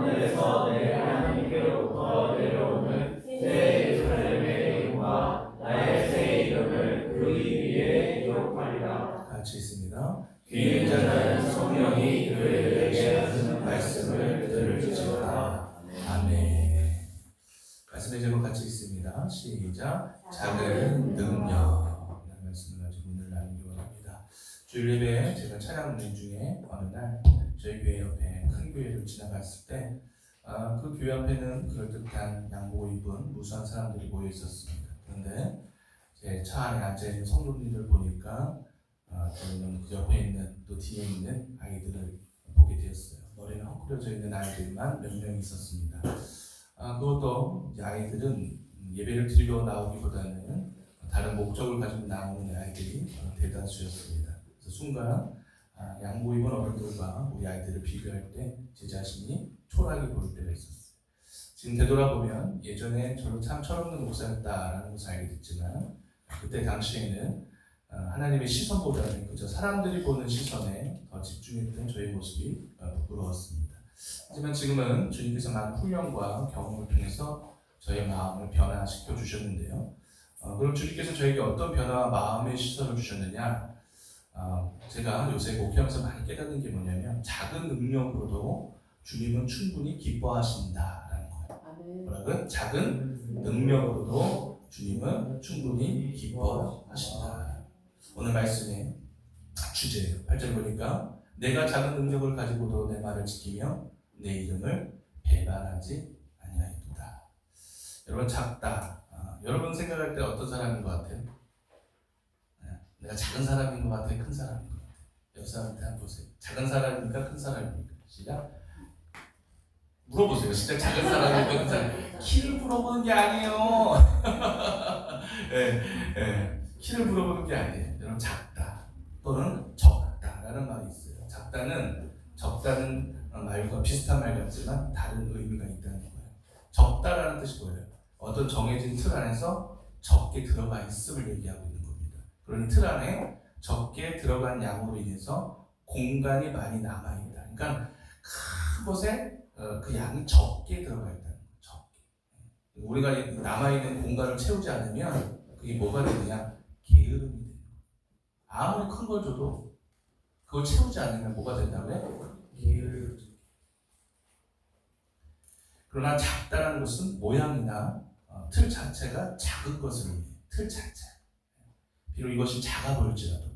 하늘에서 내 하나님께로부터 내려오는 새 예루살렘의 영과 나의 새 이름을 그 위에 기록하리라. 같이 있습니다. 귀 있는 자는 성령이 그들에게 하시는 말씀을 들을지어다. 아멘. 말씀의 제목 같이 있습니다. 시작. 작은 능력. 이라는 말씀을 가지고 오늘 나누기 원합니다. 주일 예배 제가 찬양 운행 중에 어느 날 저희 교회 옆에 큰 교회를 지나갔을 때 그 교회 앞에는 그럴듯한 양복 입은 무수한 사람들이 모여 있었습니다. 그런데 제 차 안에 앉아있는 성도님들 보니까 저는 그 옆에 있는 또 뒤에 있는 아이들을 보게 되었어요. 머리는 헝클어져 있는 아이들만 몇 명 있었습니다. 그것도 이제 아이들은 예배를 드리러 나오기보다는 다른 목적을 가지고 나오는 아이들이 대다수였습니다. 그래서 순간 양복 입은 어른들과 우리 아이들을 비교할 때 제 자신이 초라하게 보일 때가 있었어요. 지금 되돌아보면 예전에 저는 참 철없는 목사였다라는 것을 알게 됐지만 그때 당시에는 하나님의 시선보다는 그저 사람들이 보는 시선에 더 집중했던 저의 모습이 부끄러웠습니다. 하지만 지금은 주님께서 많은 훈련과 경험을 통해서 저의 마음을 변화시켜 주셨는데요. 그럼 주님께서 저에게 어떤 변화와 마음의 시선을 주셨느냐? 제가 요새 목회하면서 많이 깨닫는 게 뭐냐면 작은 능력으로도 주님은 충분히 기뻐하신다라는 거예요. 뭐라고요? 작은 능력으로도 주님은 충분히 기뻐하신다. 오늘 말씀의 주제예요. 8절 보니까 내가 작은 능력을 가지고도 내 말을 지키며 내 이름을 배반하지 아니하리로다. 여러분 작다. 여러분 생각할 때 어떤 사람인 것 같아요? 내가 작은 사람인 것 같아요? 큰 사람인 것 같아요? 옆 사람한테 한번 보세요. 작은 사람입니까? 큰 사람입니까? 시작. 물어보세요. 진짜 작은 사람입니까? 큰 사람? 키를 물어보는 게 아니에요. 키를 물어보는 게 아니에요. 여러분 작다 또는 적다라는 말이 있어요. 적다는 말과 비슷한 말 같지만 다른 의미가 있다는 거예요. 적다라는 뜻이 뭐예요? 어떤 정해진 틀 안에서 적게 들어가 있음을 얘기하고 있는 겁니다. 그러니 틀 안에 적게 들어간 양으로 인해서 공간이 많이 남아있다. 그러니까 큰 곳에 그 양이 적게 들어가 있다는 거예요. 적게. 우리가 남아있는 공간을 채우지 않으면 그게 뭐가 되느냐? 게으름이 돼요. 아무리 큰 걸 줘도 그걸 채우지 않으면 뭐가 된다고요? 게으름. 그러나 작다는 것은 모양이나 틀 자체가 작은 것을 의미해요. 틀 자체. 비록 이것이 작아 보일지라도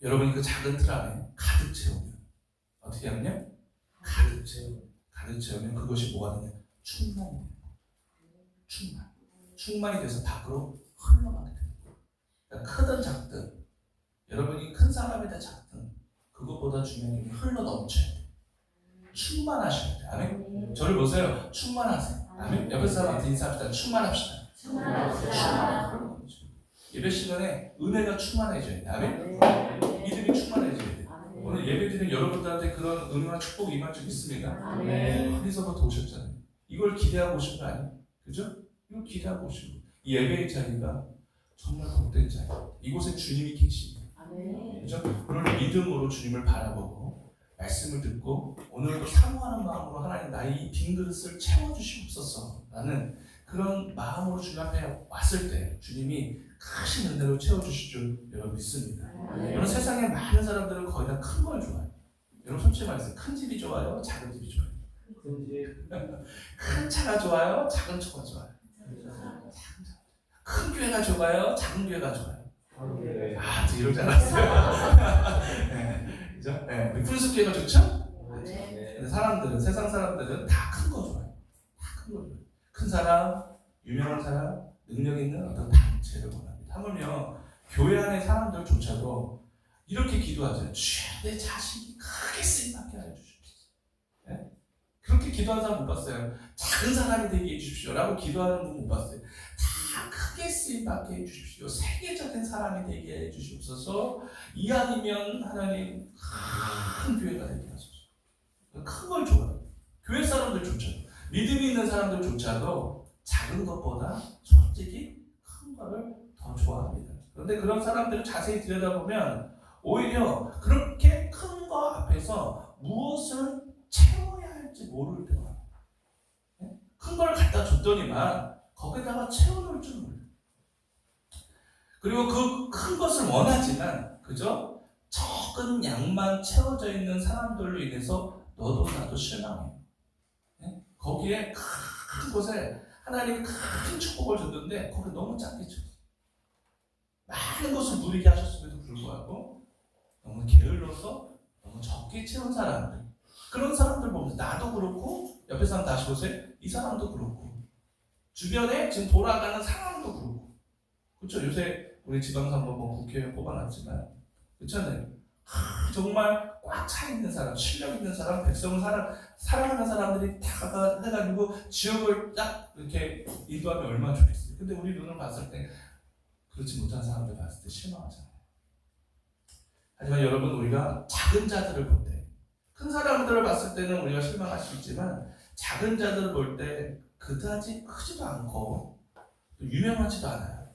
여러분이 그 작은 틀 안에 가득 채우면 어떻게 하면요? 가득 채우면 그것이 뭐가 되냐? 충만이 돼요. 충만이 돼서 밖으로 흘러가게 돼요. 그러니까 크든 작든 여러분이 큰 사람이다 작든 그것보다 중요한 게 흘러 넘쳐야 돼요. 충만하셔야 돼요. 아멘? 저를 보세요. 충만하세요. 아멘? 옆에 사람한테 인사합시다. 충만합시다. 충만합시다. 예배 시간에 은혜가 충만해져야 돼요. 아멘? 믿음이 충만해져야 돼요. 오늘 예배 드리는 여러분들한테 그런 은혜와 축복이 임할 줄 믿습니다. 어디서부터 오셨잖아요. 이걸 기대하고 오신 거 아니에요? 그죠? 이걸 기대하고 오신 거예요. 이 예배의 자리가 정말 복된 자리예요. 이곳에 주님이 계십니다. 그죠? 오늘 믿음으로 주님을 바라보고 말씀을 듣고 오늘도 사모하는 마음으로 하나님 나의 이 빈 그릇을 채워주시옵소서 라는 그런 마음으로 주님 앞에 왔을 때 주님이 크신 은혜로 채워주실 줄 여러분 믿습니다. 여러분 세상에 많은 사람들은 거의 다 큰 걸 좋아해요. 여러분 솔직히 말해서 큰 집이 좋아요? 작은 집이 좋아요? 큰 차가 좋아요? 작은 차가 좋아요? 큰 교회가 좋아요? 작은 교회가 좋아요? 저 이럴 줄 알았어요. 그죠? 풀숲 교회가 좋죠? 근데 사람들은, 세상 사람들은 다 큰 거 좋아해요. 다 큰 거 좋아해요. 큰 사람, 유명한 사람, 능력 있는 어떤 단체를 원합니다. 하물며 교회 안의 사람들조차도 이렇게 기도하잖아요. 주여 내 자식이 크게 쓰임받게 하여 주십시오. 네? 그렇게 기도하는 사람 못 봤어요. 작은 사람이 되게 해주십시오 라고 기도하는 분 못 봤어요. 다 크게 쓰임받게 해주십시오. 세계적인 사람이 되게 해주시옵소서. 이왕이면 하나님 큰 교회가 되게 하소서. 큰 걸 좋아해요. 교회 사람들조차도 믿음이 있는 사람들조차도 작은 것보다 솔직히 큰 거를 더 좋아합니다. 그런데 그런 사람들을 자세히 들여다보면 오히려 그렇게 큰 거 앞에서 무엇을 채워야 할지 모르는 갖다 줬더니만 거기다가 채워놓을 줄 몰라. 그리고 그 큰 것을 원하지만 그저 적은 양만 채워져 있는 사람들로 인해서 너도 나도 실망해. 네? 거기에 큰 곳에 하나님이 큰 축복을 줬는데 거기 너무 작게 줬어. 많은 것을 누리게 하셨음에도 불구하고 너무 게을러서 너무 적게 채운 사람들, 그런 사람들 보면서 나도 그렇고 옆에 사람 다시 보세요. 이 사람도 그렇고 주변에 지금 돌아가는 상황도 그렇고, 그렇죠? 요새 우리 지방선거법 국회에 뽑아놨지만 그렇잖아요. 정말 꽉 차 있는 사람, 실력 있는 사람, 백성을 사랑하는 사람들이 다 해가지고 지역을 딱 이렇게 인도하면 얼마나 좋겠어요. 근데 우리 눈을 봤을 때 그렇지 못한 사람들 봤을 때 실망하잖아요. 하지만 여러분, 우리가 작은 자들을 볼 때, 큰 사람들을 봤을 때는 우리가 실망할 수 있지만 작은 자들을 볼 때 그다지 크지도 않고 또 유명하지도 않아요.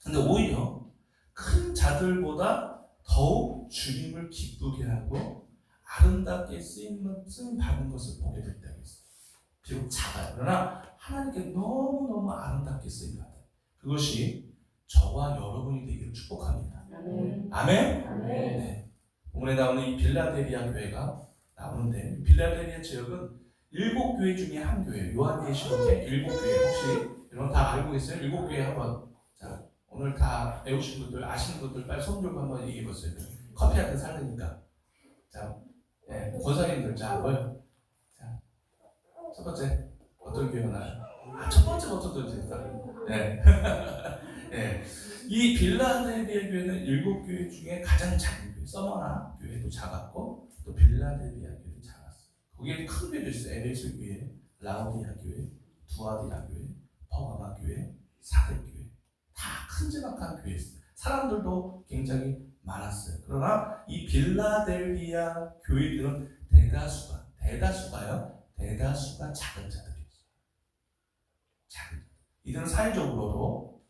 근데 오히려 큰 자들보다 더욱 주님을 기쁘게 하고 아름답게 쓰임 받는 것을 보게 될 때가 있어요. 비록 작아요. 그러나 하나님께 너무너무 아름답게 쓰임 받아요. 그것이 저와 여러분이 되기를 축복합니다. 아멘? 네. 오늘 나오는 이 빌라델비아 교회가 나오는데, 빌라델비아 지역은 7교회 중에 한 교회예요. 요한계시록의 7교회. 혹시 여러분 다 알고 계세요? 7교회 한번, 자, 오늘 다 배우신 분들, 아시는 분들 빨리 손 들고 한번 얘기해 보세요. 커피 한 잔 살리니까. 자, 네, 권사님들, 자, 뭐요? 자, 첫 번째 어떤 교회가 나요? 첫 번째부터 드릴까요? 네. 네. 이 빌라델비아 교회는 7교회 중에 가장 작은 교회. 서머나 교회도 작았고 또 빌라델비아 교회도 작았어요. 거기에 큰 교회도 있어요. 에베소 교회, 라오디아 교회, 두아디아 교회, 버가마 교회, 사대 교회. 다 큰지막한 교회였어요. 사람들도 굉장히 많았어요. 그러나 이 빌라델비아 교회들은 대다수가 작은 자들이었어요. 작은 자들. 이들은 사회적으로도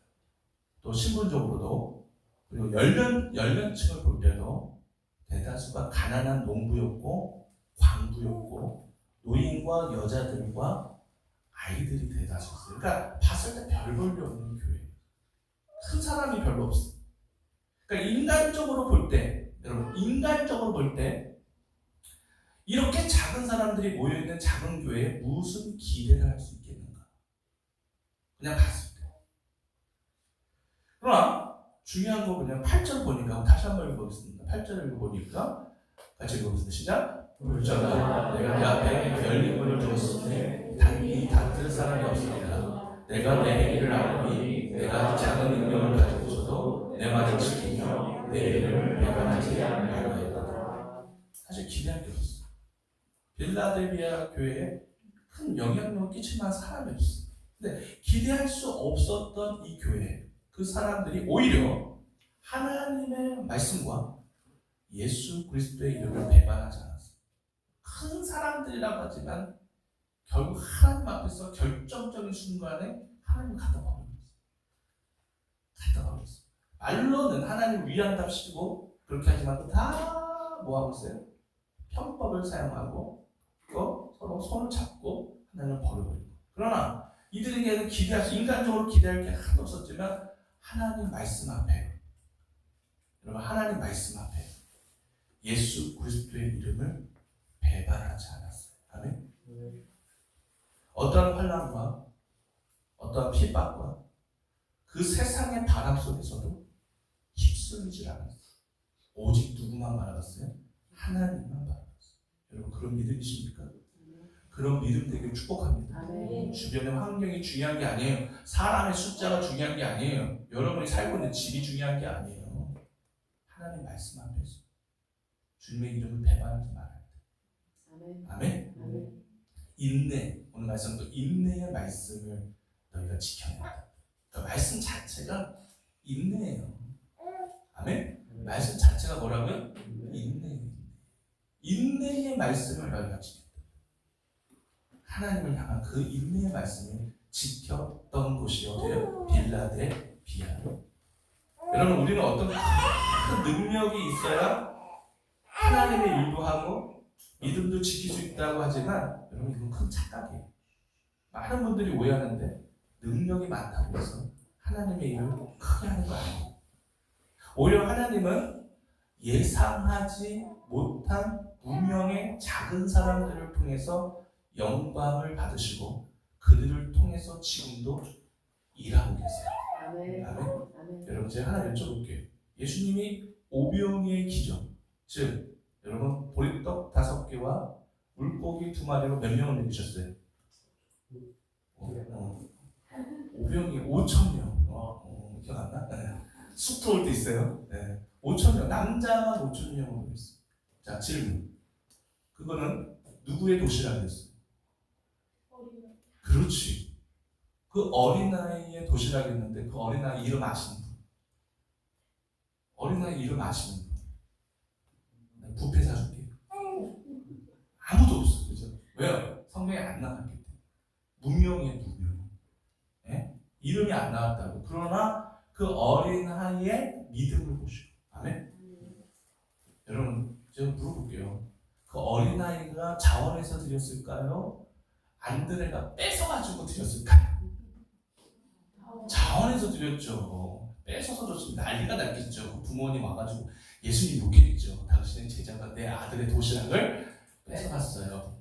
또 신분적으로도 그리고 연령층을 볼 때도 대다수가 가난한 농부였고 광부였고 노인과 여자들과 아이들이 대다수였어요. 그러니까 봤을 때 별 볼일 없는 교회. 큰 사람이 별로 없어요. 그러니까 인간적으로 볼 때, 여러분, 인간적으로 볼 때 이렇게 작은 사람들이 모여있는 작은 교회에 무슨 기대를 할 수 있겠는가? 그냥 봤을 때. 그러나 중요한 거 그냥 8절 보니까, 다시 한번 읽어보겠습니다. 8절을 읽어보니까 같이 읽어보겠습니다. 시작. 불전아 내가 네 앞에 열린 문을 두었으니 이 닫을 사람이 없으리라. 내가 내 행위를 아노니 내가 작은 능력을 가지고 있어도 내 말을 지키며 내 이름을 배반하지 아니하였다. 사실 기대할 게 없었어요. 빌라델비아 교회에 큰 영향력을 끼칠 만한 사람이 없어요. 근데 기대할 수 없었던 이 교회, 그 사람들이 오히려 하나님의 말씀과 예수 그리스도의 이름을 배반하지 않았어요. 큰 사람들이라고 하지만 결국 하나님 앞에서 결정적인 순간에 하나님을 갖다 버렸어요. 말로는 하나님 위한답시고 그렇게 하지만 다 뭐 하고 있어요? 편법을 사용하고 또 서로 손을 잡고 하나님을 버려버리고. 그러나 이들에게는 인간적으로 기대할 게 하나도 없었지만 하나님 말씀 앞에, 여러분, 하나님 말씀 앞에 예수 그리스도의 이름을 배반하지 않았어요. 아멘. 어떠한 환난과 어떠한 핍박과 그 세상의 바람 속에서도 휩쓸리지 않았어요. 오직 누구만 바라봤어요? 하나님만 바라봤어요. 여러분, 그런 믿음이십니까? 그런 믿음 되길 축복합니다. 아멘. 주변의 환경이 중요한 게 아니에요. 사람의 숫자가 중요한 게 아니에요. 여러분이 살고 있는 집이 중요한 게 아니에요. 하나님 말씀 앞에서 주님의 이름을 배반하지 말아야 돼요. 아멘. 아멘. 인내, 오늘 말씀도 인내의 말씀을 너희가 지켜야 한다. 그러니까 말씀 자체가 인내예요. 아멘. 말씀 자체가 뭐라고요? 인내예요. 인내의 말씀을 너희가 지켰다. 하나님을 향한 그 인내의 말씀을 지켰던 곳이 어디예요? 빌라델비아. 여러분, 우리는 어떤 큰 능력이 있어야 하나님의 일도 하고 믿음도 지킬 수 있다고 하지만 여러분, 이건 큰 착각이에요. 많은 분들이 오해하는데 능력이 많다고 해서 하나님의 일을 크게 하는 거 아니에요. 오히려 하나님은 예상하지 못한 운명의 작은 사람들을 통해서 영광을 받으시고 그들을 통해서 지금도 일하고 계세요. 아멘. 아멘. 여러분 제가 하나 여쭤볼게요. 예수님이 오병이의 기적, 즉 여러분 보리떡 5개와 물고기 2마리로 몇 명을 먹이셨어요? 오병이 5,000명. 기억 안 나? 네. 숙소 올 때 있어요. 네. 5,000명, 남자만 5,000명을 먹였어요. 자, 질문. 그거는 누구의 도시락이었어요? 그렇지. 그 어린아이의 도시락이었는데 그 어린아이 이름 아시는 분? 어린아이 이름 아시는 분? 뷔페 사줄게. 아무도 없어. 그죠? 왜요? 성경에 안 나왔기 때문에. 무명의 무명. 예? 이름이 안 나왔다고. 그러나 그 어린아이의 믿음을 보시고. 아멘? 여러분, 제가 물어볼게요. 그 어린아이가 자원해서 드렸을까요? 안드레가 뺏어가지고 드렸을까요? 자원해서 드렸죠. 뺏어서 줬으면 난리가 났겠죠. 부모님 와가지고 예수님 욕했죠. 당신의 제자가 내 아들의 도시락을 뺏어갔어요.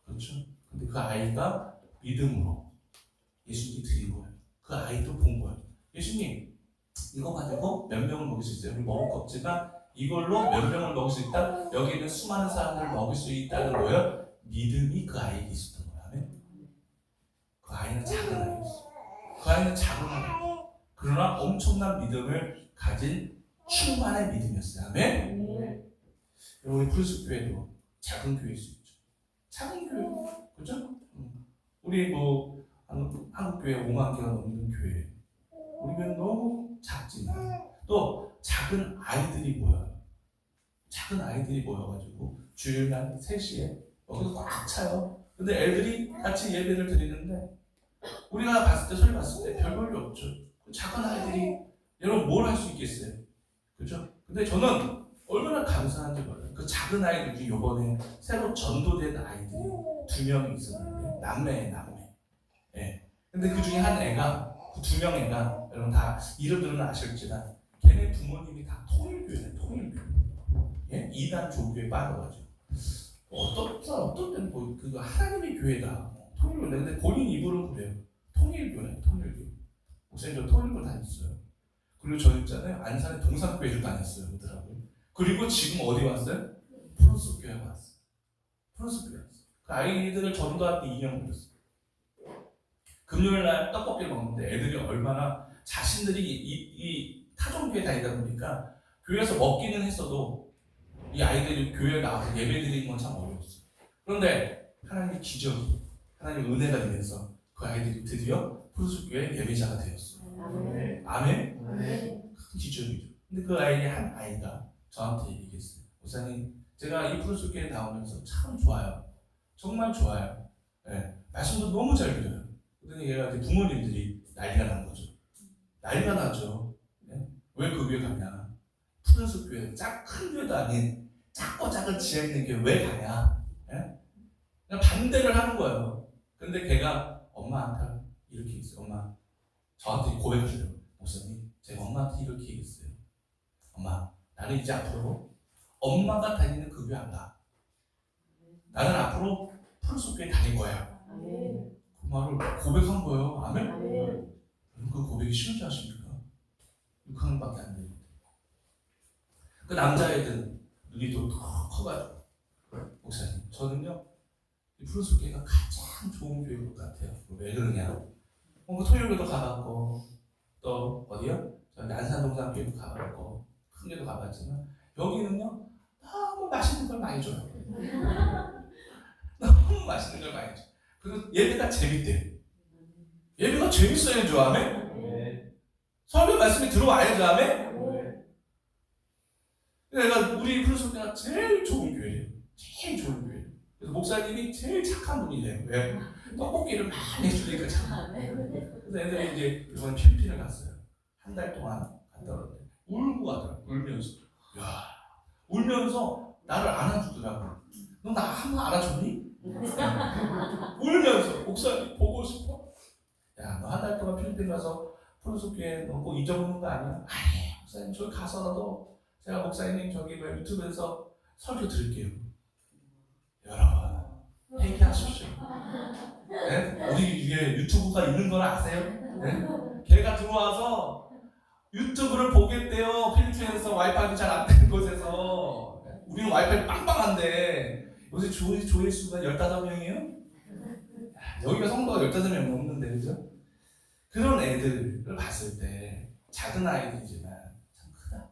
그렇죠? 근데 그 아이가 믿음으로 예수님 드린 거예요. 그 아이도 본 거예요. 예수님, 이거 가지고 몇 명을 먹일 수 있어요? 우리 먹을 껍질가 이걸로 몇 명을 먹을 수 있다? 여기 있는 수많은 사람들을 먹일 수 있다는 거예요. 믿음이 그 아이에게 있었던 거예요. 아멘? 그 아이는 작은 아이였어요. 그 아이는 작은 아이. 그러나 엄청난 믿음을 가진 충만의 믿음이었어요. 아멘? 여러분, 우리 프리스교회도 작은 교회일 수 있죠. 작은 교회. 그죠? 우리 한국교회 5만 개가 넘는 교회. 우리 교회는 너무 작지만 또 작은 아이들이 모여요. 작은 아이들이 모여가지고 주일날 3시에 여기서 꽉 차요. 근데 애들이 같이 예배를 드리는데 우리가 봤을 때 소리 봤을 때 별 볼일 없죠. 작은 아이들이 여러분 뭘 할 수 있겠어요? 그죠? 근데 저는 얼마나 감사한지 몰라요. 그 작은 아이들 중에 이번에 새로 전도된 아이들이 2명이 있었는데 남매. 예. 근데 그 중에 한 애가 그 2명 애가 여러분 다 이름들은 아실지만 걔네 부모님이 다 통일교회네. 통일교회. 예? 이단 조교에 빠져가지고 어떤 때는 그거 하나님의 교회다. 통일교회. 근데 본인 입으로 그래요. 통일교회. 목사님 저 통일교 다녔어요. 그리고 저 있잖아요. 안산에 동산교회를 다녔어요. 그러더라고요. 그리고 지금 어디 왔어요? 프로스교회 왔어요. 프로스교회 왔어요. 그 아이들을 전도할 때 2년 걸렸어요. 금요일날 떡볶이를 먹는데 애들이 얼마나 자신들이 이 타종교회 다니다 보니까 교회에서 먹기는 했어도 이 아이들이 교회에 나와서 예배 드리는 건 참 어려웠어요. 그런데 하나님의 기적이, 하나님의 은혜가 되면서 그 아이들이 드디어 프로스교회 예배자가 되었어요. 아멘? 큰 기적이죠. 근데 그 아이의 한 아이가 저한테 얘기했어요. 목사님, 제가 이 프로스교회 나오면서 참 좋아요. 정말 좋아요. 네. 말씀도 너무 잘 들어요. 그랬더니 얘가 이제 부모님들이 난리가 난 거죠. 난리가 나죠. 네? 왜 그 교회 가냐? 푸른숲 교회, 큰 교회도 아닌 작고 작은 지하 있는 교회 왜 가냐? 네? 그냥 반대를 하는 거예요. 근데 걔가 엄마한테 이렇게 얘기했어요. 엄마, 저한테 고백하시려고. 목사님, 제가 엄마한테 이렇게 얘기했어요. 엄마, 나는 이제 앞으로 엄마가 다니는 그 교회 안 가. 나는 앞으로 푸른숲 교회 다닐 거야. 그 말을 고백한 거예요. 아멘? 그 고백이 쉬운 줄 아십니까? 6학년밖에 안 되는데. 그 남자애들은 눈이 또 커가지고, 목사님, 저는요, 이 푸른숲 교회가 가장 좋은 교회인 것 같아요. 왜 그러냐? 그 토요일에도 가봤고, 또 어디요? 저기 안산동산 교회도 가봤고, 큰 교회도 가봤지만, 여기는요, 너무 맛있는 걸 많이 줘요. 너무 맛있는 걸 많이 줘요. 그리고 예배가 재밌대요. 예배가 재밌어야죠, 아멘? 설교 말씀이 들어와야죠, 아멘? 그러니까 우리 푸른숲교회가 제일 좋은 교회예요. 제일 좋은 교회예요. 그래서 목사님이 제일 착한 분이래요. 왜? 떡볶이를 많이 해주니까 참. 그래서 애들이 이제 이번 필리핀을 갔어요. 한 달 동안 갔다 왔는데 울고 가더라고. 울면서. 야, 울면서 나를 안아주더라고. 너 나 한 번 안아줬니? 울면서 목사님 보고 싶어. 하다가 필리핀 가서 포로속교회 꼭 잊어먹는 거 아니야? 아니에요. 목사님 저기 가서라도 제가 목사님 저기 유튜브에서 설교 드릴게요. 여러분 회개하십시오. 네? 우리 이게 유튜브가 있는 걸 아세요? 네? 걔가 들어와서 유튜브를 보겠대요. 필리핀에서 와이파이도 잘 안 되는 곳에서. 우리는 와이파이 빵빵한데 요새 조회수가 15명이에요? 여기가 성도가 15명 넘는데, 그죠? 그런 애들을 봤을 때 작은 아이들이지만 참 크다.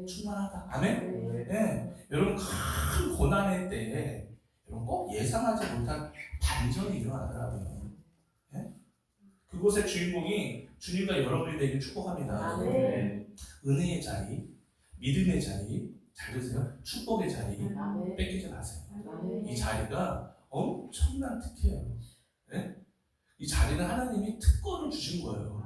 충만하다. 아멘? 네. 여러분 큰 고난의 때에 여러분 꼭 예상하지 못한 반전이 일어나더라고요. 네? 그곳의 주인공이 주님과 여러분이 되길 축복합니다. 은혜의 자리, 믿음의 자리, 잘 들으세요. 축복의 자리 뺏기지 마세요. 이 자리가 엄청난 특혜예요. 네? 이 자리는 하나님이 특권을 주신 거예요.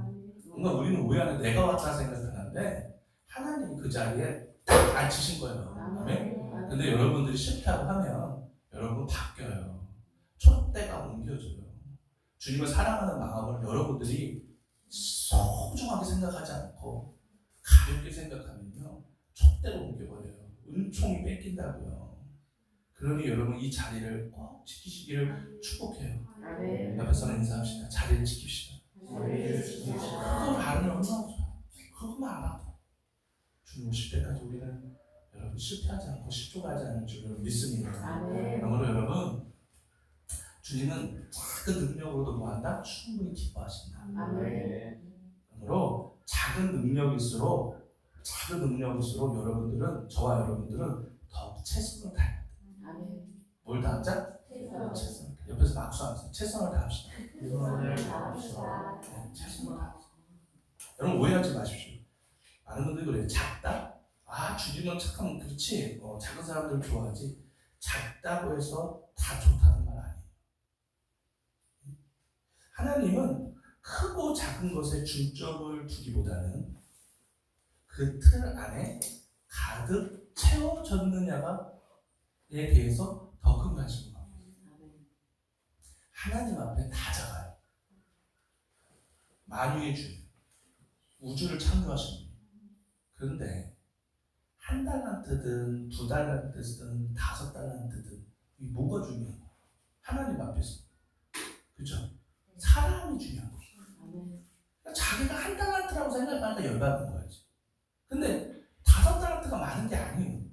뭔가 우리는 오해하는 내가 왔다 생각하는데 하나님이 그 자리에 딱 앉히신 거예요. 아멘? 근데 여러분들이 실패하고 하면 여러분 바뀌어요. 촛대가 옮겨져요. 주님을 사랑하는 마음을 여러분들이 소중하게 생각하지 않고 가볍게 생각하면요 촛대로 옮겨버려요. 은총이 뺏긴다고요. 그러니 여러분 이 자리를 꼭 지키시기를 축복해요. 옆에서는 인사합시다. 자리를 지킵시다. 그거 알면 얼마나 좋아요. 그것만 알아도 주님 오실 때까지 우리는 여러분 실패하지 않고 실족하지 않을 줄을 믿습니다. 그러므로 여러분 주님은 작은 능력으로도 뭐한다? 충분히 기뻐하신다. 그러므로 작은 능력일수록 여러분들은 저와 여러분들은 더욱 최선을 다해야 돼. 뭘 다하자? 최선을. 옆에서 박수하면서 최선을 다합시다. 최선을 다합시다. 여러분 오해하지 마십시오. 많은 분들이 그래요. 작다? 아 주님은 착하면 그렇지. 작은 사람들 좋아하지. 작다고 해서 다 좋다는 말 아니에요. 하나님은 크고 작은 것에 중점을 두기보다는 그 틀 안에 가득 채워졌느냐에 대해서 더 큰 관심을 갖고 있어요. 하나님 앞에 다 작아요. 만유의 주, 우주를 창조하신 분. 그런데 1달란트든 2달란트든 5달란트든 이 뭐가 중요한 거야? 하나님 앞에서. 그죠? 사람이 중요한 거죠. 그러니까 자기가 1달란트라고 생각하니까 열받는 거야지. 근데 5달란트가 많은 게 아니에요.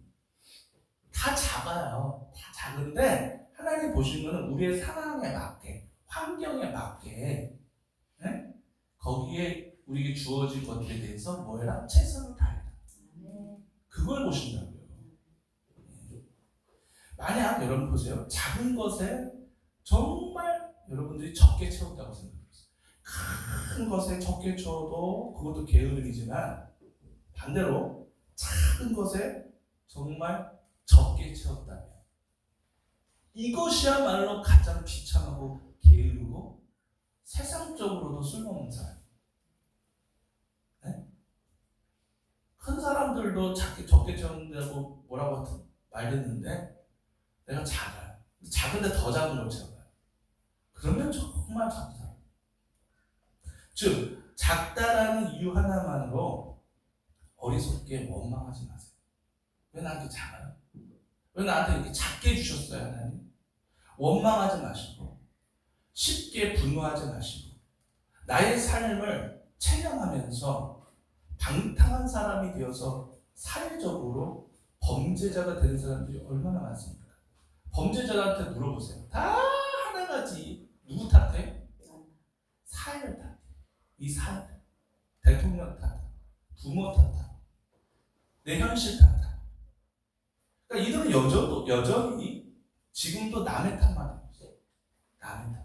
다 작아요. 다 작은데 하나님 보시는 거는 우리의 상황에 맞게, 환경에 맞게, 네? 거기에 우리에게 주어진 것들에 대해서 뭐해라? 최선을 다해라. 그걸 보신다고요. 만약 여러분 보세요. 작은 것에 정말 여러분들이 적게 채웠다고 생각해보세요. 큰 것에 적게 채워도 그것도 게으름이지만 반대로 작은 것에 정말 적게 채웠다면 이것이야말로 가장 비참하고 게으르고 세상적으로도 쓸모없는 사람. 네? 큰 사람들도 적게 채운다고 뭐라고 말 듣는데 내가 작아요. 작은데 더 작은 걸 채워요. 그러면 정말 작은 사람. 즉 작다라는 이유 하나만으로 어리석게 원망하지 마세요. 왜 나한테 작아요? 왜 나한테 이렇게 작게 주셨어요, 하나님? 원망하지 마시고 쉽게 분노하지 마시고 나의 삶을 체념하면서 방탕한 사람이 되어서 사회적으로 범죄자가 되는 사람들이 얼마나 많습니까? 범죄자한테 물어보세요. 다 하나같이 누구 탓해? 사회를 탓해. 이 사회, 대통령 탓해. 부모 탓해. 내 현실 탓해. 그러니까 이들은 여전히 지금도 남의 탓만 하고 있어요. 남의 탓.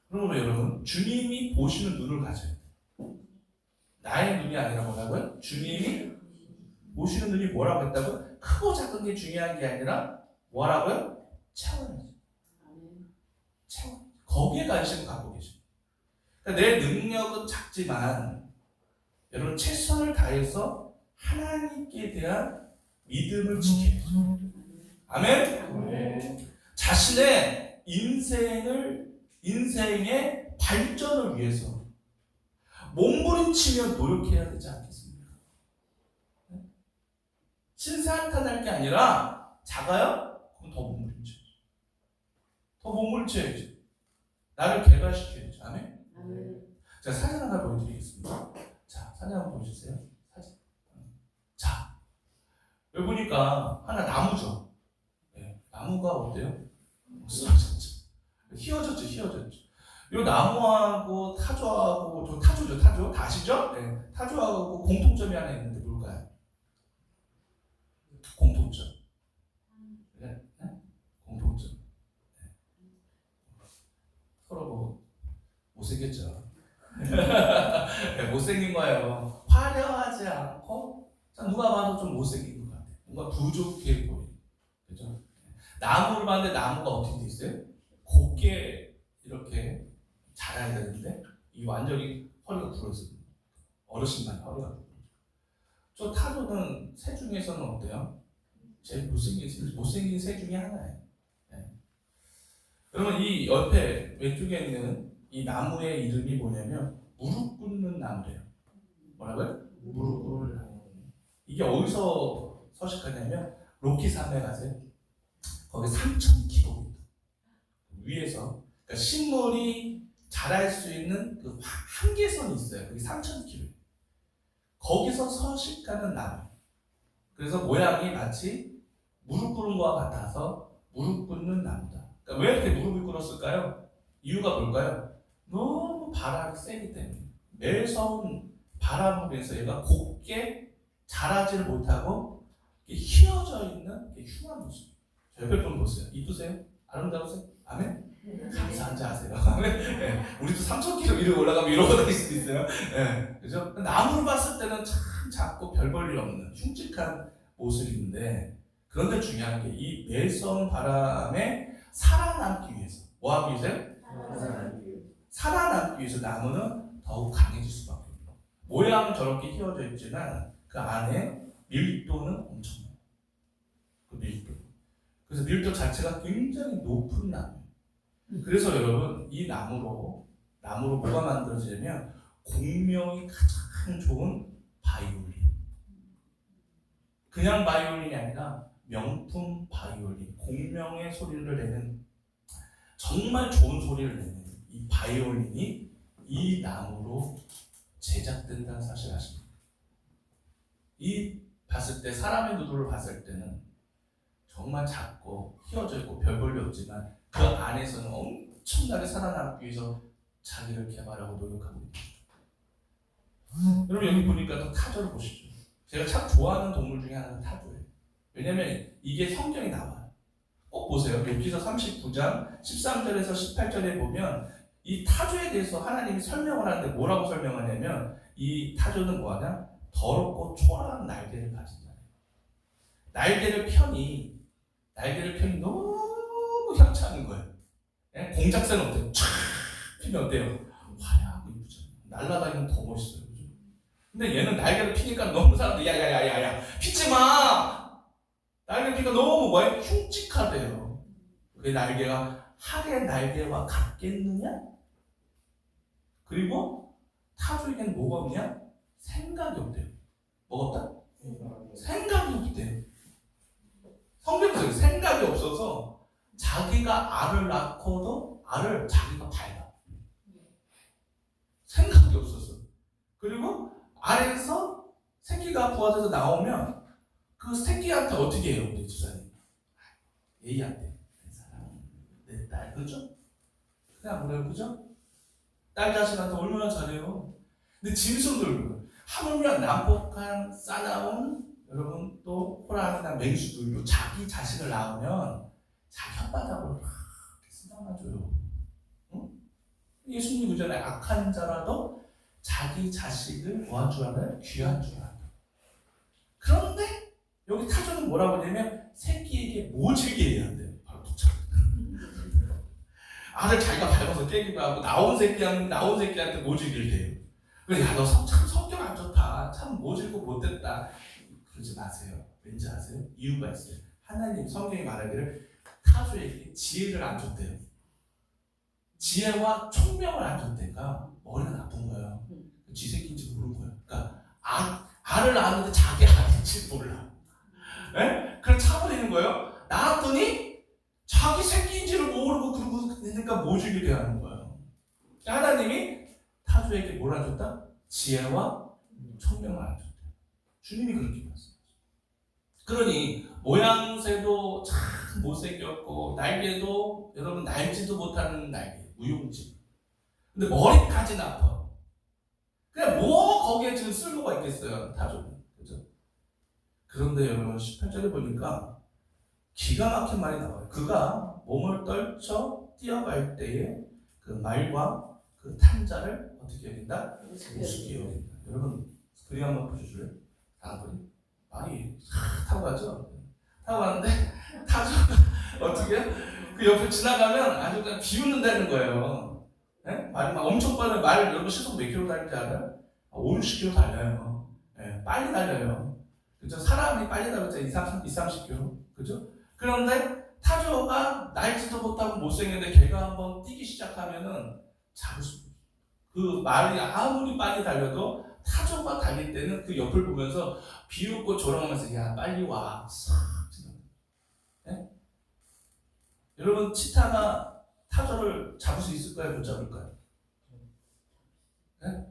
그러므로 여러분, 주님이 보시는 눈을 가져야 돼요. 나의 눈이 아니라 뭐라고요? 주님이 보시는 눈이 뭐라고 했다고요? 크고 작은 게 중요한 게 아니라 뭐라고요? 차원이죠. 차원. 거기에 관심을 갖고 계십니다. 그러니까 내 능력은 작지만 여러분 최선을 다해서 하나님께 대한 믿음을 지켜야 돼요. 아멘? 자신의 인생의 발전을 위해서 몸부림치며 노력해야 되지 않겠습니까? 신사한탄할 게 아니라 작아요? 그럼 더 몸부림쳐야죠. 더 몸부림쳐야죠. 나를 개발시켜야죠. 아멘? 자, 사진 하나 보여드리겠습니다. 자, 사진 한번 보여주세요. 사진. 자, 여기 보니까 하나 나무죠. 네, 나무가 어때요? 쓰러졌죠. 휘어졌죠, 휘어졌죠. 이 나무하고 타조하고, 저 타조죠, 타조. 다 아시죠? 네, 타조하고 공통점이 하나 있는데 뭘까요? 공통점. 네? 네? 공통점. 네. 서로 뭐 못생겼죠. 네, 못생긴 거예요. 화려하지 않고 누가 봐도 좀 못생긴 것 같아요. 뭔가 부족해 보이는. 그죠? 나무를 봤는데 나무가 어떻게 돼 있어요? 곱게 이렇게 자라야 되는데 이 완전히 허리가 부러져요. 어르신만 허리가 부러져. 저 타조는 새 중에서는 어때요? 제일 못생긴 새 중에 하나예요. 네. 그러면 이 옆에 왼쪽에 있는 이 나무의 이름이 뭐냐면 무릎 꿇는 나무래요. 뭐라고요? 무릎 꿇는 나무. 이게 어디서 서식하냐면 로키 산에 가세요. 거기 3,000km 위에서, 그러니까 식물이 자랄 수 있는 그 한계선이 있어요. 그게 3,000km. 거기서 서식하는 나무. 그래서 모양이 마치 무릎 꿇은 것과 같아서 무릎 꿇는 나무다. 그러니까 왜 이렇게 무릎을 꿇었을까요? 이유가 뭘까요? 너무 바람이 세기 때문에. 매서운 바람으로 인해서 얘가 곱게 자라지를 못하고 휘어져 있는 흉한 모습. 저 옆에 분 보세요. 이쁘세요? 아름다우세요? 아멘? 감사한지 아세요? 네. 우리도 3,000km 위로 올라가면 이러고 다닐 수도 있어요. 네. 그죠? 나무를 봤을 때는 참 작고 별 볼 일 없는 흉측한 모습인데, 그런데 중요한 게 이 매서운 바람에 살아남기 위해서, 뭐 하기 위해서요? 살아남기 위해서 나무는 더욱 강해질 수밖에 없어요. 모양은 저렇게 휘어져 있지만 그 안에 밀도는 엄청나요. 그 밀도. 그래서 밀도 자체가 굉장히 높은 나무예요. 그래서 여러분, 이 나무로 뭐가 만들어지냐면 공명이 가장 좋은 바이올린. 그냥 바이올린이 아니라 명품 바이올린, 공명의 소리를 내는, 정말 좋은 소리를 내는 이 바이올린이 이 나무로 제작된다는 사실 아십니까? 이 봤을 때, 사람의 눈으로 봤을 때는 정말 작고 휘어져 있고 별 볼 일 없지만 그 안에서는 엄청나게 살아남기 위해서 자기를 개발하고 노력하고 있죠. 여러분, 여기 보니까 또 타조를 보시죠. 제가 참 좋아하는 동물 중에 하나는 타조예요. 왜냐면 이게 성경에 나와요. 꼭 보세요. 욥기서 39장 13절에서 18절에 보면 이 타조에 대해서 하나님이 설명을 하는데 뭐라고 설명하냐면, 이 타조는 뭐하냐? 더럽고 초라한 날개를 가진 자예요. 날개를 펴니 너무 협찬인 거예요. 예? 공작새는 어때요? 촤악 피면 어때요? 화려하고 이쁘죠. 날아다니면 더 멋있어요. 그죠? 근데 얘는 날개를 피니까 너무 사람들이 야야야야야 피지 마! 날개를 피니까 너무 뭐예요? 흉측하대요. 그 날개가 하의 날개와 같겠느냐? 그리고 타조에게는 뭐가 없냐? 생각이 없대요. 뭐가 없다? 생각이 없대요. 성경에서 생각이 없어서 자기가 알을 낳고도 알을 자기가 밟아. 생각이 없어서. 그리고 알에서 새끼가 부화돼서 나오면 그 새끼한테 어떻게 해요? 우리 주사님 얘한테 내 사랑, 내 딸, 그죠? 그냥 뭐래요, 그죠? 딸 자식한테 얼마나 잘해요. 근데 짐승들, 하물며 난폭한 싸나운 여러분, 또 호랑이나 맹수들도 자기 자식을 낳으면 자기 혓바닥으로 이렇게 쓰다마줘요. 응? 예수님 그 전에 악한 자라도 자기 자식을 도와주라는 귀한 줄 알아. 그런데 여기 타조는 뭐라고 하냐면 새끼에게 모질게 해야 돼요. 바로 도착. 알을 자기가 밟아서 깨기도 하고 나온 새끼한테 모질게 돼요. 그래, 야, 너 참 성격 안 좋다. 참 모질고 못됐다. 그러지 마세요. 왠지 아세요? 이유가 있어요. 하나님 성경이 말하기를 타조에게 지혜를 안 줬대요. 지혜와 총명을 안 줬다니까 머리가 나쁜 거예요. 지 새끼인지 모르는 거예요. 그러니까 알을 아는데 자기 아닌지 몰라. 예? 그래서 차버리는 거예요. 낳았더니 자기 새끼인지를 모르고 그러고 그러니까 뭐 주게 되는 거예요. 하나님이 타조에게 뭘 안 줬다? 지혜와 총명을 안 줬다. 주님이 그렇게 말씀하셨어요. 그러니 모양새도 참 못생겼고 날개도 여러분 날지도 못하는 날개, 무용지. 근데 머리까지 나빠. 그냥 뭐 거기에 지금 쓸모가 있겠어요, 타조는. 그죠? 그런데 여러분 18절에 보니까 기가 막힌 말이 나와요. 그가 몸을 떨쳐 뛰어갈 때에 그 말과 그 탄자를 어떻게 해야 된다? 우습게 여긴다. 여러분 그림 한번 보여주실래요? 다음 그림. 말이 타고 가죠. 타고 가는데 타조가 어떻게 그 옆에 지나가면 아주 그냥 비웃는다는 거예요. 네? 말이 막 엄청 빠른 말 여러분 시속 몇 킬로 달리는지 알아요? 5, 60킬로 달려요. 네, 빨리 달려요. 그죠? 사람이 빨리 달렸잖아요. 20, 30킬로. 그죠? 그런데 타조가 날지도 못하고 못생겼는데 걔가 한번 뛰기 시작하면은 잡을 수 없어요. 그 말이 아무리 빨리 달려도 타조가 달릴 때는 그 옆을 보면서 비웃고 조롱하면서 야 빨리 와 싹 지나가. 네? 여러분 치타가 타조를 잡을 수 있을까요? 못 잡을까요? 네?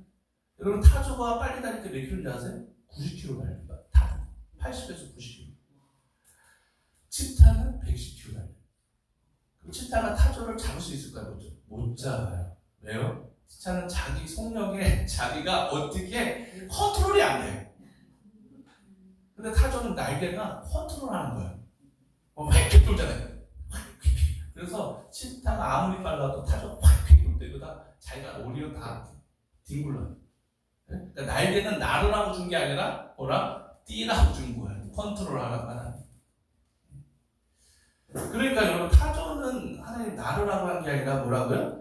여러분 타조가 빨리 달릴 때 몇 킬로인지 아세요? 90킬로 달립니다. 80에서 90킬로. 치타는 110킬로 달려요. 그럼 치타가 타조를 잡을 수 있을까요? 못 잡아요. 왜요? 치타는 자기 속력에 자기가 어떻게 컨트롤이 안 돼요. 근데 타조는 날개가 컨트롤하는 거예요. 휙휙 돌잖아요. 그래서 치타가 아무리 빨라도 타조가 휙휙 돌 때보다 자기가 오히려 다 뒹굴러요. 그러니까 날개는 나르라고 준 게 아니라 뭐라? 뛰라고 준 거예요. 컨트롤하라고 하나. 그러니까 여러분 타조는 하나님 나르라고 한 게 아니라 뭐라고요?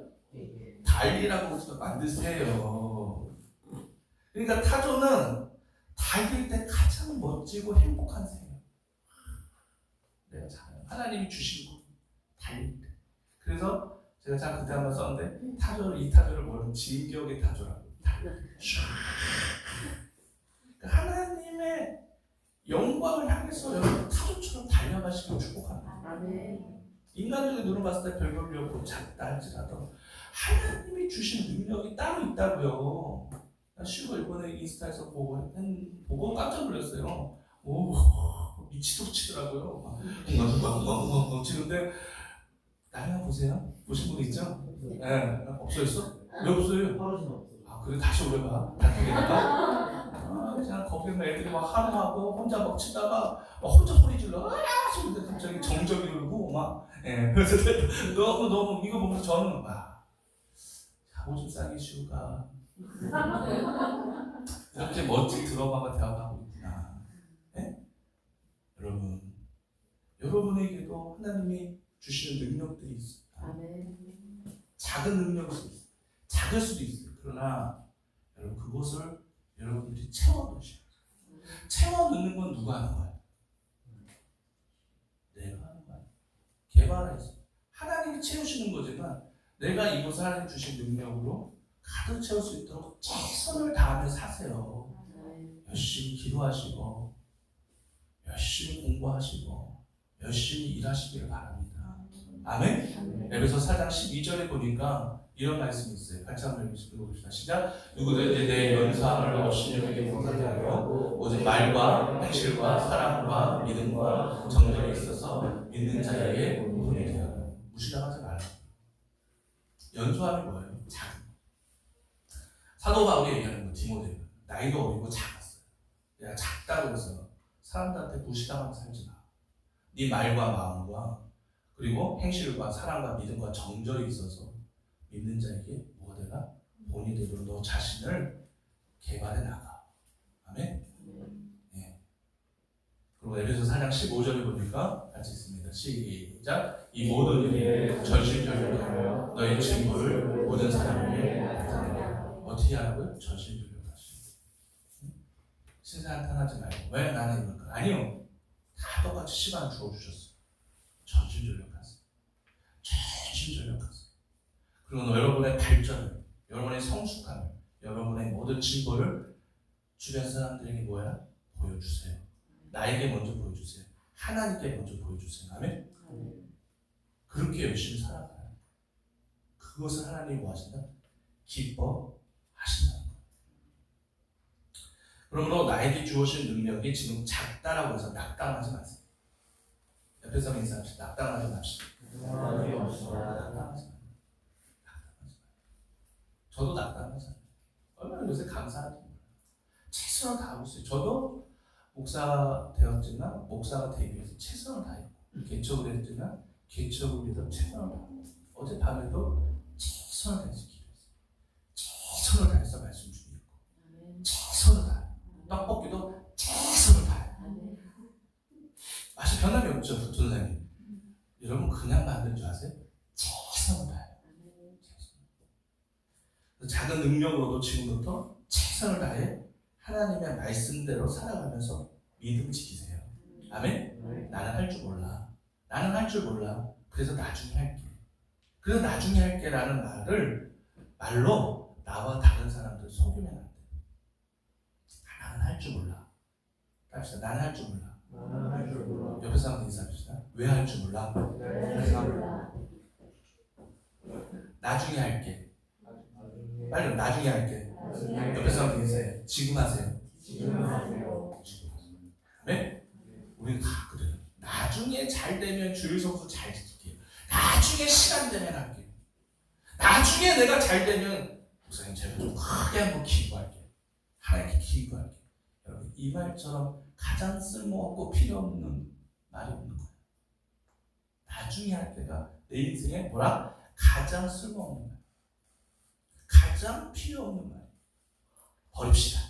달리라고 만드세요. 그러니까 타조는 달릴 때 가장 멋지고 행복한 새예요. 내가 잘해요. 하나님이 주신 거 달릴 때. 그래서 제가 참 그때 한번 썼는데 이 타조를 뭐라고 진격의 타조라고. 그러니까 하나님의 영광을 향해서 여러분 타조처럼 달려가시길 축복합니다. 인간적인 눈으로 봤을 때 별볼이 없고 작다 할지라도 하나님이 주신 능력이 따로 있다고요. 쉬고 이번에 인스타에서 보고 깜짝 놀랐어요. 오 미치도록 치더라고요. 엉엉엉엉엉 치는데 나이나 보세요. 보신 분 있죠? 네. 없어졌어? 왜 없어요? 아 그래 다시 오래봐. 단톡에다가 그냥 거기서 애들이 막 하루하고 혼자 막 치다가 막 혼자 소리 질러 소리인데 갑자기 정적이 울고 막 그래서 너무 이거 보면서 저는 막 오줌 싸기 쉬우가 이렇게 멋진 드라마가 되어가고 있구나. 네? 여러분에게도 하나님이 주시는 능력들이 있습니다. 작은 능력일 수도 있어요. 작을 수도 있어요. 그러나 여러분 그것을 여러분들이 채워넣으셔야 돼요. 채워넣는 건 누가 하는 거예요? 내가 하는 거예요. 개발해서 하나님이 채우시는 거지만 내가 이것을 하나님 주신 능력으로 가득 채울 수 있도록 최선을 다하며 사세요. 열심히 기도하시고 열심히 공부하시고 열심히 일하시기를 바랍니다. 아멘? 에베소 4장 12절에 보니까 이런 말씀이 있어요. 같이 한번 읽어봅시다. 시작. 누구든지 내 연상을 없이에게 못하게 하고 오직 말과 행실과 사랑과 믿음과 정절이 있어서 믿는 자에게 본이 되어 무시당하지 말라. 연소함이 뭐예요? 작은. 사도 바울이 얘기하는 거 디모데는 나이도 어리고 작았어요. 내가 작다고 해서 사람들한테 무시당하고 살지 마. 네 말과 마음과 그리고 행실과 사랑과 믿음과 정절이 있어서 믿는 자에게 뭐가 되나? 본이 되도록 너 자신을 개발해 나가. 아멘? 네. 그리고 에베소 4장 15절에 보니까 같이 있습니다. 시작. 이 모든 일에 전심전력하며 너의 친구를 모든 사람에게 나타내라. 어떻게 하라고요? 전심전력하시고. 신사한탄하지 말고 왜 나는 이럴까? 아니요. 다 똑같이 시간 주어주셨어요. 전심전력하세요. 전심전력하세요. 그리고 여러분의 발전을, 여러분의 성숙함을, 여러분의 모든 진보를 주변 사람들에게 뭐야? 보여주세요. 나에게 먼저 보여주세요. 하나님께 먼저 보여주세요. 아멘? 그렇게 열심히 살아가요. 그것을 하나님이 뭐 하신다? 기뻐하신다. 그러므로 나에게 주어진 능력이 지금 작다라고 해서 낙담하지 마세요. 옆에서 인사합시다. 낙담하지 맙시다. 낙담하지 마세요. 저도 낙담하잖아요. 얼마나 요새 감사하지 몰라요. 최선을 다하고 있어요. 저도 목사가 되었지만 목사가 되기 위해서 최선을 다했고, 개척을 했지만 개척을 위해서 최선을 다하고, 어젯밤에도 최선을 다해서 기도했어요. 최선을 다해서 말씀 준비했고, 최선을 다해요. 떡볶이도 최선을 다해요. 맛이 변함이 없죠, 전사님. 여러분 그냥 만든 줄 아세요? 최선을 다해요. 작은 능력으로도 지금부터 최선을 다해 하나님의 말씀대로 살아가면서 믿음 지키세요. 아멘? 나는 할 줄 몰라. 나는 할 줄 몰라. 그래서 나중에 할게. 그래서 나중에 할게 라는 말로 나와 다른 사람들 속이면 안 돼. 나는 할 줄 몰라. 합시다. 나는 할 줄 몰라. 나는 할 줄 몰라. 옆에 사람들 인사합시다. 왜 할 줄 몰라? 나중에 할게. 빨리 나중에 할게. 옆에 사람들 인사해. 지금 하세요. 지금 하세요. 네? 우리는 다 그래요. 나중에 잘 되면 주일 성수 잘 지킬게요. 나중에 시간 되면 할게요. 나중에 내가 잘 되면 목사님 제가 좀 크게 한번 기도할게요. 하나님께 기도할게요. 여러분 이 말처럼 가장 쓸모없고 필요 없는 말이 없는 거예요. 나중에 할 때가 내 인생에 뭐라? 가장 쓸모없는 말, 가장 필요 없는 말. 버립시다.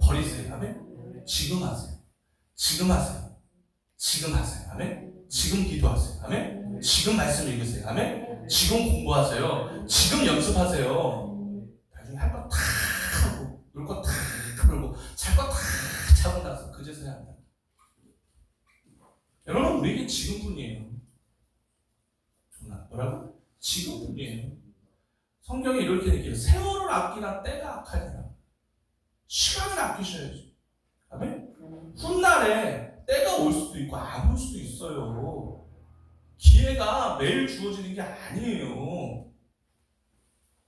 버리세요. 아멘? 지금 하세요. 지금 하세요. 지금 하세요. 아멘? 지금 기도하세요. 아멘? 지금 말씀 읽으세요. 아멘? 지금 공부하세요. 지금 연습하세요. 나중에 할 거 다 하고 놀 거 다 놀고 잘 거 다 자고 나서 그제서야 한다. 여러분 우리에게 지금뿐이에요. 뭐라고? 지금뿐이에요. 성경이 이렇게 얘기해요. 세월을 아끼나 때가 악하니라. 시간을 아끼셔야죠. 아멘? 훗날에 때가 올 수도 있고 안 올 수도 있어요. 기회가 매일 주어지는 게 아니에요.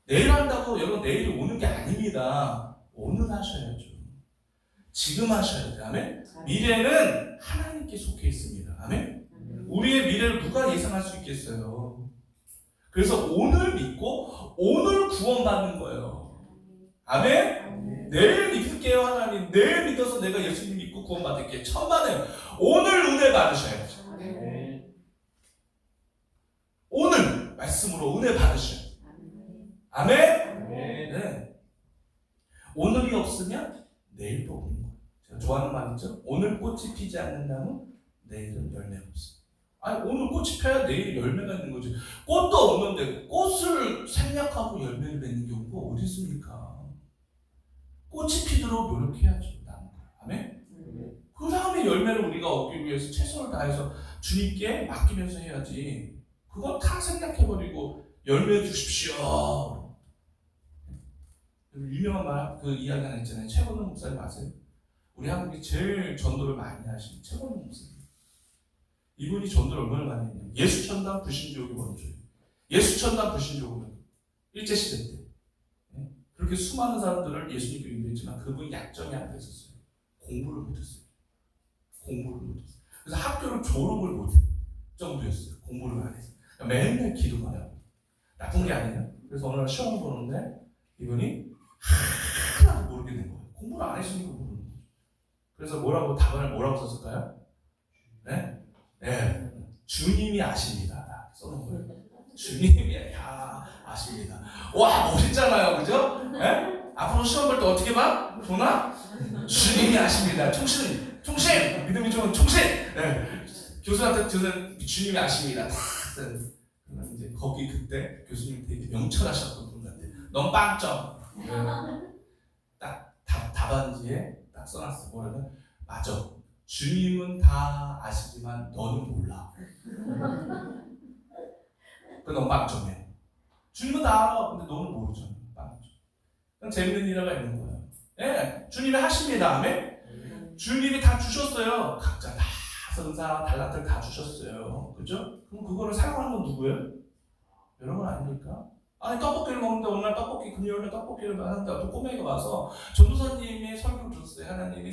내일 한다고 여러분 내일이 오는 게 아닙니다. 오늘 하셔야죠. 지금 하셔야 돼요. 아멘? 미래는 하나님께 속해 있습니다. 아멘? 우리의 미래를 누가 예상할 수 있겠어요? 그래서 오늘 믿고 오늘 구원받는 거예요. 아멘? 내일 믿을게요 하나님. 내일 믿어서 내가 예수님 믿고 구원받을게요. 천만에요. 오늘 은혜 받으셔야죠. 오늘 말씀으로 은혜 받으셔야죠. 아멘? 네. 오늘이 없으면 내일도 없는 거예요. 제가 좋아하는 말 있죠? 오늘 꽃이 피지 않는 나무 내일은 열매가 없어요. 아니 오늘 꽃이 펴야 내일 열매가 있는 거지. 꽃도 없는데 꽃을 생략하고 열매를 맺는 경우가 어디 있습니까? 꽃이 피도록 노력해야죠. 나무가. 아멘? 그 다음에 열매를 우리가 얻기 위해서 최선을 다해서 주님께 맡기면서 해야지. 그건 다 생략해버리고 열매 주십시오. 유명한 말, 그 이야기 하나 있잖아요. 최건우 목사님 아세요? 우리 한국이 제일 전도를 많이 하신 최건우 목사님. 이분이 전도를 얼마나 많이 했냐면 예수천당 불신조기 원조예요. 예수천당 불신조기는 일제시대 때 그렇게 수많은 사람들을 예수님께 인도했지만 그분이 약점이 하나 있었어요. 공부를 못했어요. 공부를 못했어요. 그래서 학교를 졸업을 못할 정도였어요. 공부를 안 해서. 맨날 기도만 하고. 나쁜 게 아니냐? 그래서 어느 날 시험을 보는데 이분이 하나도 모르게 된 거예요. 공부를 안 했으니까 모르는 거죠. 그래서 답안을 뭐라고 썼을까요? 네? 네. 주님이 아십니다. 써놓은 거예요. 주님이 아십니다. 와, 멋있잖아요. 그죠? 네? 앞으로 시험 볼 때 어떻게 봐? 보나? 주님이 아십니다. 충신! 믿음이 좋은 충신! 네. 교수한테 주님이 아십니다. 그러면 이제 거기 그때 교수님 되게 명철하셨던 분 같아요. 넌 빵점. 딱 답안지에 딱 써놨어. 뭐라면 맞아. 주님은 다 아시지만 너는 몰라. 그 넌 빵점이야. 주님은 다 알아. 근데 너는 모르잖아. 그냥 재밌는 일화가 있는 거예요. 예, 주님이 하십니다. 아멘? 주님이 다 주셨어요. 각자 다 선사, 달란트를 다 주셨어요. 그죠? 그럼 그거를 사용하는 건 누구예요? 여러분 아닙니까? 아니 떡볶이를 먹는데 오늘 떡볶이 금요일에 떡볶이를 하는데 또 꼬맹이가 와서 전도사님의 설교를 들었어요. 하나님이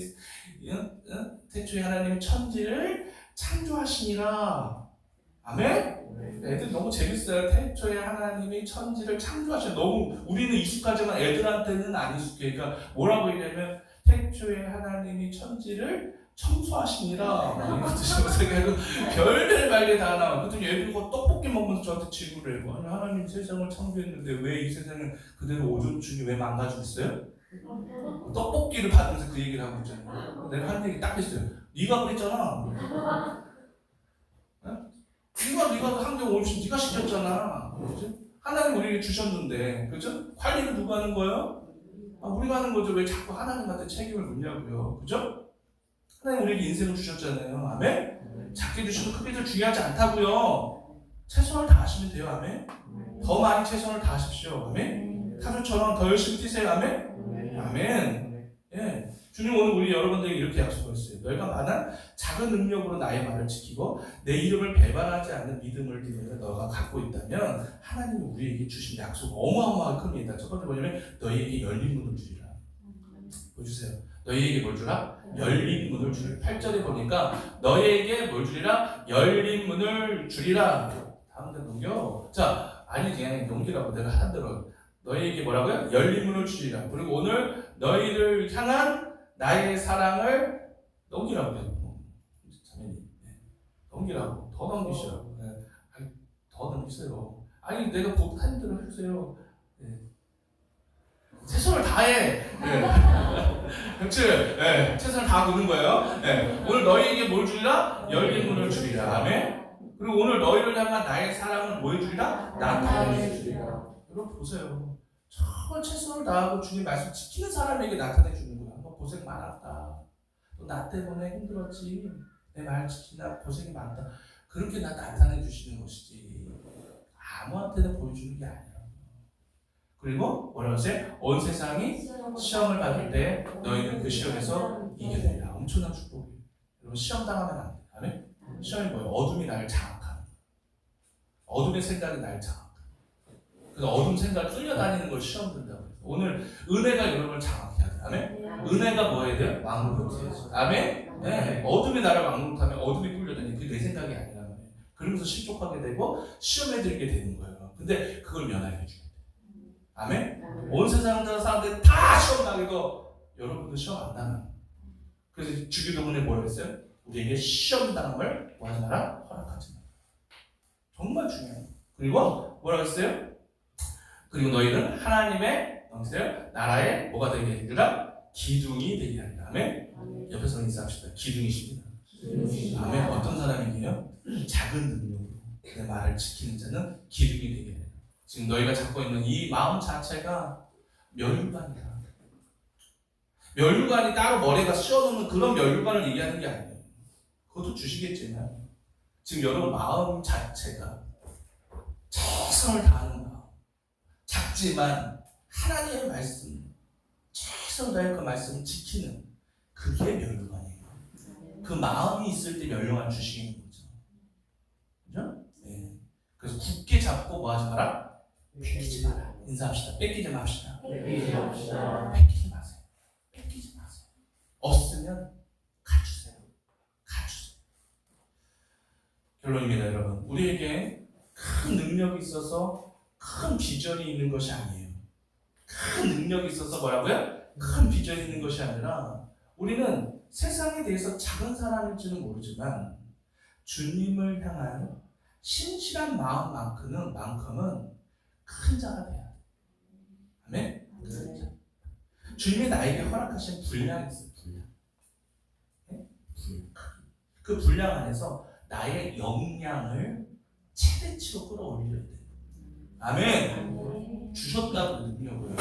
태초에 하나님이 천지를 창조하시니라. 아멘? 애들 너무 재밌어요. 태초에 하나님이 천지를 창조하시니라. 너무 우리는 익숙하지만 애들한테는 안 익숙해. 그러니까 뭐라고 얘기하면 태초에 하나님이 천지를 청소하시니라. 이것도 생각하고 별별 말게 다 나와. 그랬더니 애들과 떡볶이 먹으면서 저한테 지구를 해요. 아니 하나님 세상을 창조했는데 왜 이 세상을 그대로 오존중이 왜 망가지고 있어요? 떡볶이를 받으면서 그 얘기를 하고 있잖아요. 내가 한 얘기 딱 했어요. 네가 그랬잖아. 네가 한경 올신 네가 시켰잖아. 그렇지? 하나님 우리에게 주셨는데, 그죠? 관리를 누가 하는 거예요? 우리가 하는 거죠. 왜 자꾸 하나님한테 책임을 묻냐고요. 그죠? 하나님 우리에게 인생을 주셨잖아요. 아멘? 작게 주시고 크게도 중요하지 않다고요. 최선을 다하시면 돼요. 아멘? 더 많이 최선을 다하십시오. 아멘? 타조처럼 더 열심히 뛰세요. 아멘? 아멘. 예. 주님 오늘 우리 여러분들에게 이렇게 약속했어요. 너희가 만한 작은 능력으로 나의 말을 지키고 내 이름을 배반하지 않는 믿음을 믿으며 너가 갖고 있다면 하나님이 우리에게 주신 약속은 어마어마하게 큽니다. 첫 번째 뭐냐면 너희에게 열린 문을 주리라. 보여주세요. 너희에게 뭘 주라? 열린 문을 주리라. 8절에 보니까 너희에게 뭘 주리라? 열린 문을 주리라. 다음 대 넘겨. 자, 아니 그냥 넘기라고 내가 하는 대로. 너희에게 뭐라고요? 열린 문을 주리라. 그리고 오늘 너희를 향한 나의 사랑을 넘기라고요. 자매님, 넘기라고. 더 넘기시라고. 아니, 더 넘기세요. 아니 내가 곧 하는 대로 해주세요. 최선을 다해. 그렇지? 최선을 다하는 거예요. 오늘 너희에게 뭘 주리라? 열린 문을 주리라. 아멘. 그리고 오늘 너희를 향한 나의 사랑을 뭐 해주리라? 나타내 주리라. 여러분 보세요. 정말 최선을 다하고 주님 말씀 지키는 사람에게 나타내 주는 거야. 너 고생 많았다. 너 나 때문에 힘들었지. 내 말 지키나 고생이 많다. 그렇게 나 나타내 주시는 것이지. 아무한테나 보여주는 게 아니야. 그리고 뭐라고 했어요? 온 세상이 시험을 받을 때 너희는 그 시험에서 이겨내리라. 엄청난 축복이에요. 여러분 시험 당하면 안 돼. 아멘? 시험이 뭐예요? 어둠이 나를 장악하는 거예요. 어둠의 생각이 나를 장악하는 거예요. 그래서 어둠 생각을 끌려다니는 걸 시험 든다고 해요. 오늘 은혜가 여러분을 장악해야 돼요. 아멘? 은혜가 뭐 해야 돼요? 왕노릇해야죠. 아멘? 네. 어둠이 나를 왕노릇하면 어둠이 끌려다니는 그게 내 생각이 아니란 말이에요. 그러면서 실족하게 되고 시험에 들게 되는 거예요. 근데 그걸 면하게 해줘야 돼요. 아멘? 온 세상 사람들 다 시험 당해도 여러분들 시험 안 당해요. 그래서 주기도문에 뭐라고 했어요? 우리에게 시험 당함을 뭐 하지 마라? 허락하지 마라. 정말 중요해요. 그리고 뭐라고 했어요? 그리고 너희는 하나님의 나라의 뭐가 되게 되리라? 기둥이 되게 하리라. 아멘? 옆에서 인사합시다. 기둥이십니다. 아멘? 어떤 사람이에요? 작은 능력으로 내 말을 지키는 자는 기둥이 되게 해요. 지금 너희가 갖고 있는 이 마음 자체가 멸류관이다. 멸류관이 따로 머리에다 씌워놓는 그런 멸류관을 얘기하는 게 아니에요. 그것도 주시겠지만 지금 여러분 마음 자체가 최선을 다하는 마음, 작지만 하나님의 말씀 최선을 다해 그 말씀을 지키는 그게 멸류관이에요. 그 마음이 있을 때 멸류관 주시는 거죠. 그죠? 네. 그래서 굳게 잡고 뭐 하지 마라? 뺏기지 마라. 인사합시다. 뺏기지 맙시다. 뺏기지 마세요. 뺏기지 마세요. 없으면 가주세요. 결론입니다, 여러분. 우리에게 큰 능력이 있어서 큰 비전이 있는 것이 아니에요. 큰 능력이 있어서 뭐라고요? 큰 비전이 있는 것이 아니라 우리는 세상에 대해서 작은 사람일지는 모르지만 주님을 향한 신실한 마음만큼은 큰 자가 돼야 돼. 아멘? 주님이 나에게 허락하신 분량이 있어요. 분량. 네? 그 분량 안에서 나의 역량을 최대치로 끌어올려야 돼. 아멘? 주셨다고 능력을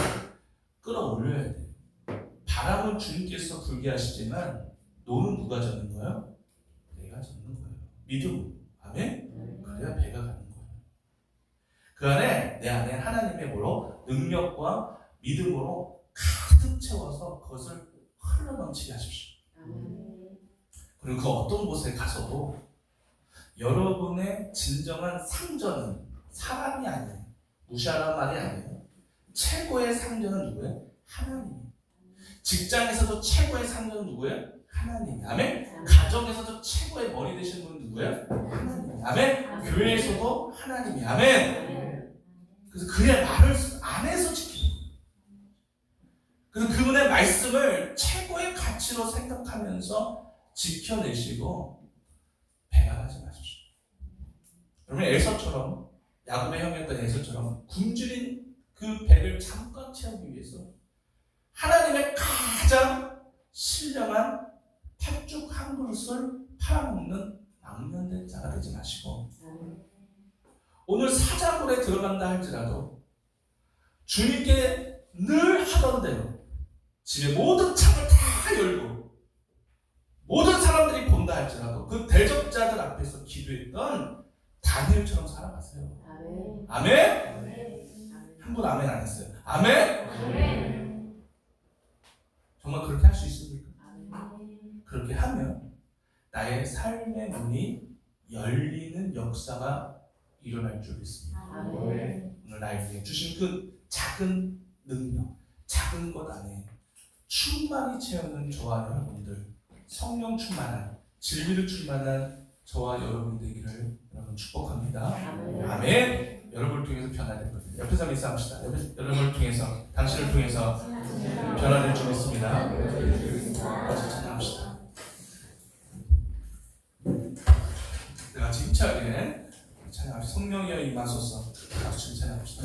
끌어올려야 돼. 바람은 주님께서 불게 하시지만 노는 누가 젓는 거예요? 내가 젓는 거예요. 믿음. 아멘? 그래야 배가 가는 거예요. 그 안에 내 안에 하나님의 뭐로 능력과 믿음으로 가득 채워서 그것을 흘러넘치게 하십시오. 그리고 그 어떤 곳에 가서도 여러분의 진정한 상전은 사람이 아니에요. 무시하라는 말이 아니에요. 최고의 상전은 누구예요? 하나님. 직장에서도 최고의 상전은 누구예요? 하나님. 아멘. 가정에서도 최고의 머리 되시는 분은 누구예요? 하나님. 아멘. 교회에서도 하나님이. 아멘. 그래서 그의 말을 안에서 지키는 거예요. 그래서 그분의 말씀을 최고의 가치로 생각하면서 지켜내시고 배반하지 마십시오. 여러분 에서처럼 야곱의 형이었던 에서처럼 굶주린 그 배를 잠깐 채우기 위해서 하나님의 가장 신령한 팥죽 한 그릇을 팔아먹는 망년된 자가 되지 마시고 오늘 사자굴에 들어간다 할지라도 주님께 늘 하던 대로 집의 모든 창을 다 열고 모든 사람들이 본다 할지라도 그 대적자들 앞에서 기도했던 다니엘처럼 살아가세요. 아멘? 한 분 아멘 안 했어요. 아멘? 정말 그렇게 할 수 있습니까? 그렇게 하면 나의 삶의 문이 열리는 역사가 일어날 줄 믿습니다. 오늘 나에게 주신 그 작은 능력, 작은 것 안에 충만히 채우는 저와 여러분들, 성령 충만한, 진리를 충만한 저와 여러분 되기를 여러분 축복합니다. 아멘. 여러분을 통해서 변화될 겁니다. 옆에 사람 인사합시다. 여러분을 통해서, 당신을 통해서 변화될 줄 믿습니다. 같이 찬양합시다. 같이 힘차게 찬양합시다. 성령이여 임하소서. 같이 찬양합시다.